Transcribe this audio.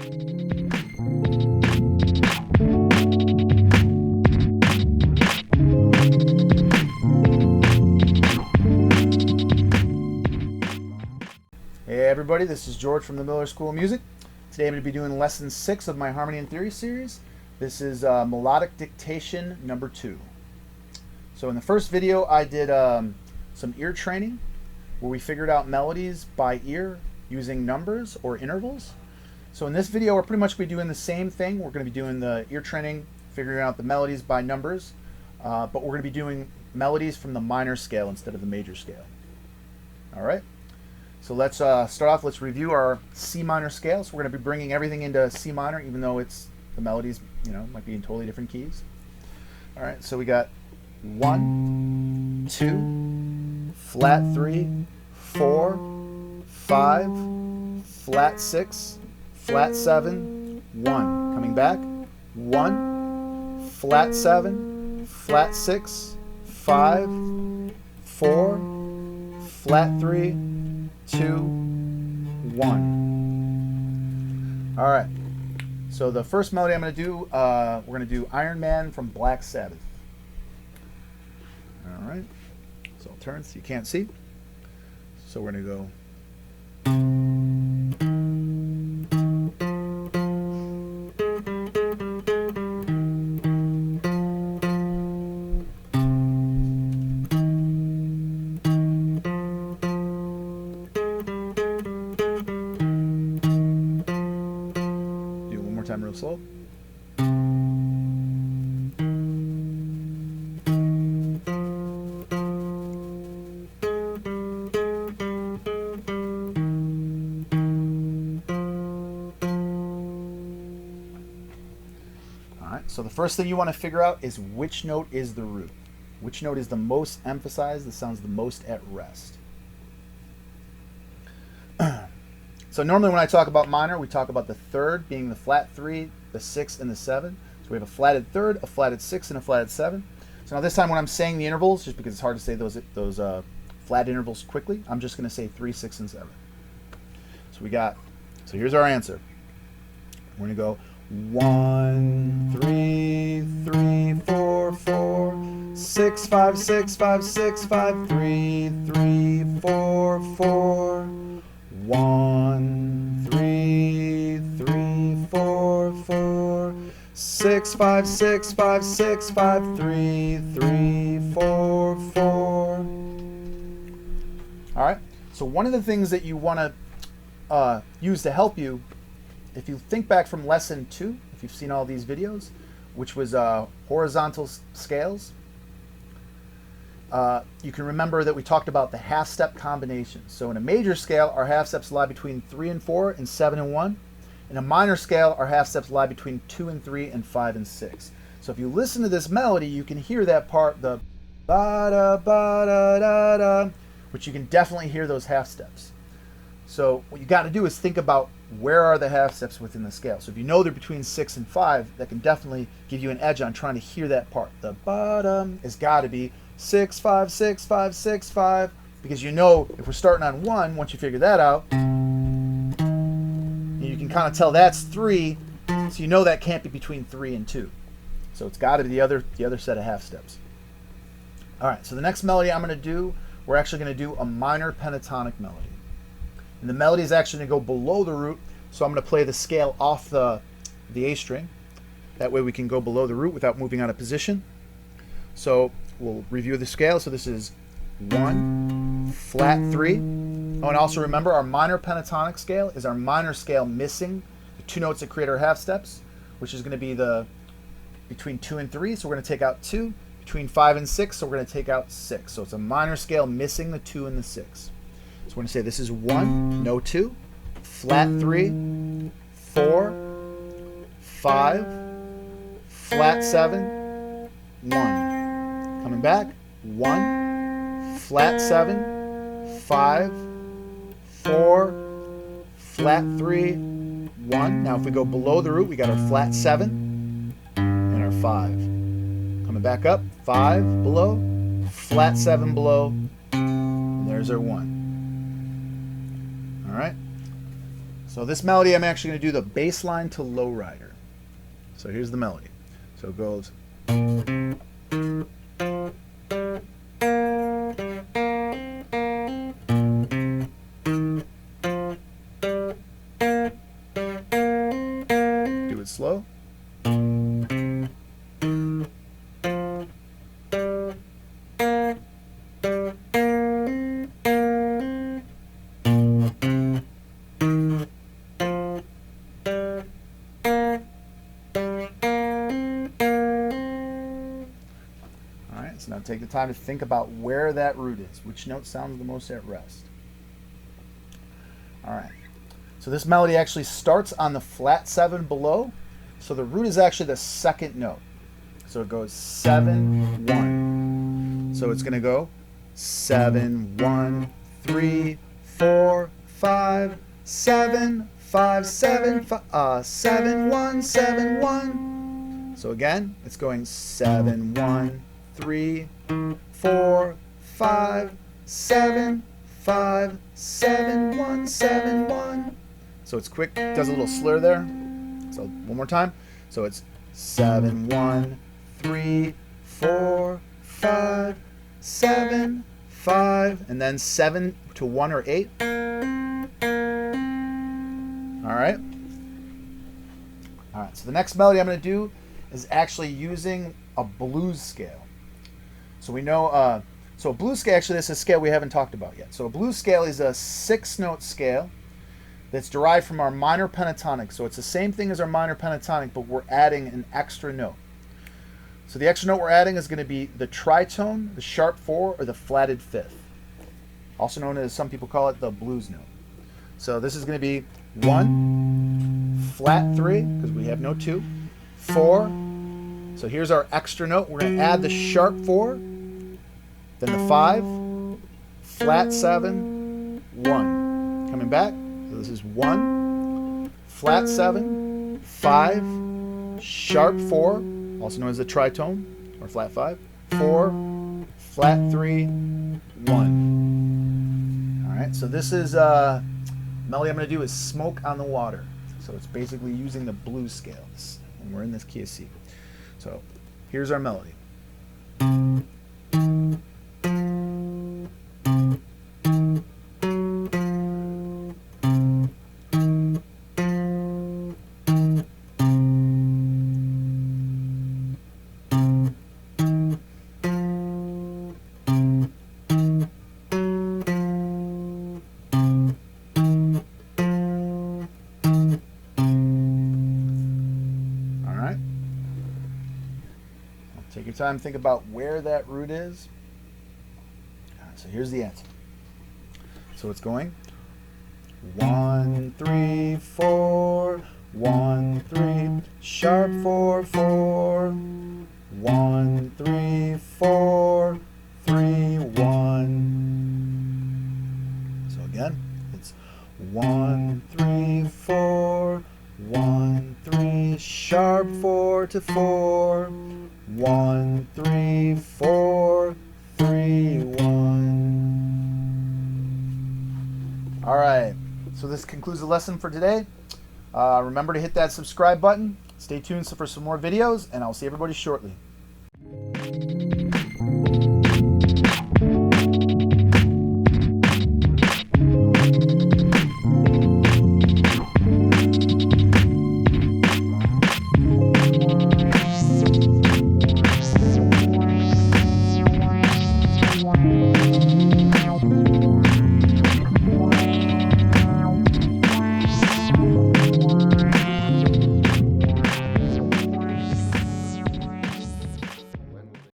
Hey everybody, this is George from the Miller School of Music. Today I'm going to be doing lesson 6 of my Harmony and Theory series. This is Melodic Dictation number 2. So in the first video I did some ear training where we figured out melodies by ear using numbers or intervals. So in this video we're pretty much going to be doing the same thing. We're going to be doing the ear training, figuring out the melodies by numbers, but we're going to be doing melodies from the minor scale instead of the major scale. Alright? So let's start off, let's review our C minor scale. So we're going to be bringing everything into C minor, even though it's the melodies, might be in totally different keys. All right, so we got 1, 2, flat 3, 4, 5, flat 6, flat 7, 1. Coming back, 1, flat 7, flat 6, 5, 4, flat 3, 2, 1. All right. So the first melody I'm going to do, we're going to do Iron Man from Black Sabbath. All right. So I'll turn so you can't see. So we're going to go. Time real slow. Alright, so the first thing you want to figure out is which note is the root. Which note is the most emphasized, that sounds the most at rest. So normally when I talk about minor, we talk about the third being the flat 3, the 6, and the 7. So we have a flatted third, a flatted 6, and a flatted 7. So now this time when I'm saying the intervals, just because it's hard to say those flat intervals quickly, I'm just going to say 3, 6, and 7. So here's our answer. We're going to go 1, 3, 3, 4, 4, 6, 5, 6, 5, 6, 5, 3, 3, 4, 4. 1, 3, 3, 4, 4, 6, 5, 6, 5, 6, 5, 3, 3, 4, 4. All right. So one of the things that you want to use to help you, if you think back from lesson 2, if you've seen all these videos, which was horizontal scales, you can remember that we talked about the half-step combinations. So in a major scale, our half-steps lie between 3 and 4 and 7 and 1. In a minor scale, our half-steps lie between 2 and 3 and 5 and 6. So if you listen to this melody, you can hear that part, the ba-da, ba-da, da, da, which you can definitely hear those half-steps. So what you got to do is think about where are the half-steps within the scale. So if you know they're between 6 and 5, that can definitely give you an edge on trying to hear that part. The bottom has got to be 6, 5, 6, 5, 6, 5, because you know if we're starting on 1, once you figure that out, you can kind of tell that's 3, so you know that can't be between 3 and 2. So it's got to be the other set of half steps. All right, so the next melody I'm going to do, we're actually going to do a minor pentatonic melody. And the melody is actually going to go below the root, so I'm going to play the scale off the A string. That way we can go below the root without moving out of position. So we'll review the scale. So this is 1, flat 3. Oh, and also remember our minor pentatonic scale is our minor scale missing the 2 notes that create our half steps, which is going to be the between 2 and 3. So we're going to take out 2. Between 5 and 6, so we're going to take out 6. So it's a minor scale missing the 2 and the 6. So we're going to say this is 1, no 2, flat 3, 4, 5, flat 7, 1. Coming back, 1, flat 7, 5, 4, flat 3, 1. Now if we go below the root, we got our flat 7 and our 5. Coming back up, 5 below, flat 7 below, and there's our 1. All right. So this melody, I'm actually going to do the bass line to low rider. So here's the melody. So it goes. Do it slow. So now take the time to think about where that root is, which note sounds the most at rest. All right. So this melody actually starts on the flat 7 below. So the root is actually the second note. So it goes 7, 1. So it's going to go 7, 1, 3, 4, 5, 7, 5, 7, 7, 1, 7, 1. So again, it's going 7, 1, 3, 4, 5, 7, 5, 7, 1, 7, 1. So it's quick, does a little slur there. So one more time. So it's 7, 1, 3, 4, 5, 7, 5, and then 7 to 1 or 8. All right. All right. So the next melody I'm going to do is actually using a blues scale. So we know, so a blues scale, actually this is a scale we haven't talked about yet. So a blues scale is a 6-note scale that's derived from our minor pentatonic. So it's the same thing as our minor pentatonic, but we're adding an extra note. So the extra note we're adding is going to be the tritone, the sharp 4, or the flatted 5th. Also known as, some people call it, the blues note. So this is going to be 1, flat 3, because we have no 2, 4. So here's our extra note. We're going to add the sharp 4, then the 5, flat 7, 1. Coming back. So this is 1, flat 7, 5, sharp 4, also known as the tritone, or flat 5, 4, flat 3, 1. All right, so this is melody I'm going to do is Smoke on the Water. So it's basically using the blues scales, and we're in this key of C. So here's our melody. Take your time, think about where that root is. So here's the answer. So it's going 1, 3, 4, 1, 3, sharp 4, 4, 1, 3, 4, 3, 1. So again, it's 1, 3, 4, 1, 3, sharp 4 to 4. 1, 3, 4, 3, 1. All right, so this concludes the lesson for today. Remember to hit that subscribe button. Stay tuned for some more videos, and I'll see everybody shortly.